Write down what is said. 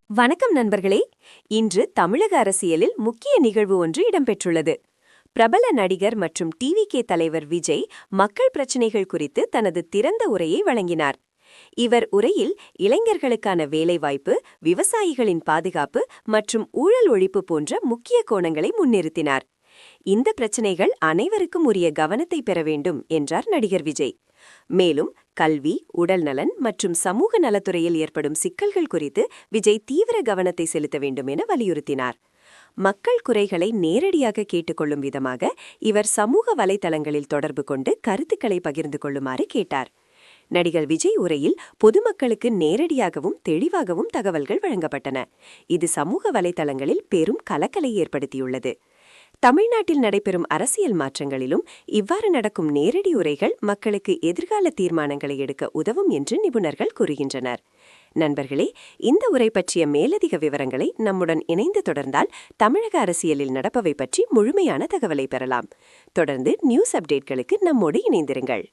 வணக்கம் நண்பர்களே. இன்று தமிழக அரசியலில் முக்கிய நிகழ்வு ஒன்று இடம்பெற்றுள்ளது. பிரபல நடிகர் மற்றும் டிவிகே தலைவர் விஜய் மக்கள் பிரச்சினைகள் குறித்து தனது திறந்த உரையை வழங்கினார். இவர் உரையில் இளைஞர்களுக்கான வேலைவாய்ப்பு, விவசாயிகளின் பாதுகாப்பு மற்றும் ஊழல் ஒழிப்பு போன்ற முக்கிய கோணங்களை முன்னிறுத்தினார். இந்த பிரச்சினைகள் அனைவருக்கும் உரிய கவனத்தை பெற வேண்டும் என்றார் நடிகர் விஜய். மேலும் கல்வி, உடல்நலன் மற்றும் சமூக நலத்துறையில் ஏற்படும் சிக்கல்கள் குறித்து விஜய் தீவிர கவனத்தை செலுத்த வேண்டும் என வலியுறுத்தினார். மக்கள் குறைகளை நேரடியாக கேட்டுக்கொள்ளும் விதமாக இவர் சமூக வலைதளங்களில் தொடர்பு கொண்டு கருத்துக்களை பகிர்ந்து கொள்ளுமாறு கேட்டார். நடிகர் விஜய் உரையில் பொதுமக்களுக்கு நேரடியாகவும் தெளிவாகவும் தகவல்கள் வழங்கப்பட்டன. இது சமூக வலைதளங்களில் பெரும் கலக்கலை ஏற்படுத்தியுள்ளது. தமிழ்நாட்டில் நடைபெறும் அரசியல் மாற்றங்களிலும் இவ்வாறு நடக்கும் நேரடி உரைகள் மக்களுக்கு எதிர்கால தீர்மானங்களை எடுக்க உதவும் என்று நிபுணர்கள் கூறுகின்றனர். நண்பர்களே, இந்த உரை பற்றிய மேலதிக விவரங்களை நம்முடன் இணைந்து தொடர்ந்தால் தமிழக அரசியலில் நடப்பவை பற்றி முழுமையான தகவலை பெறலாம். தொடர்ந்து நியூஸ் அப்டேட்களுக்கு நம்மோடு இணைந்திருங்கள்.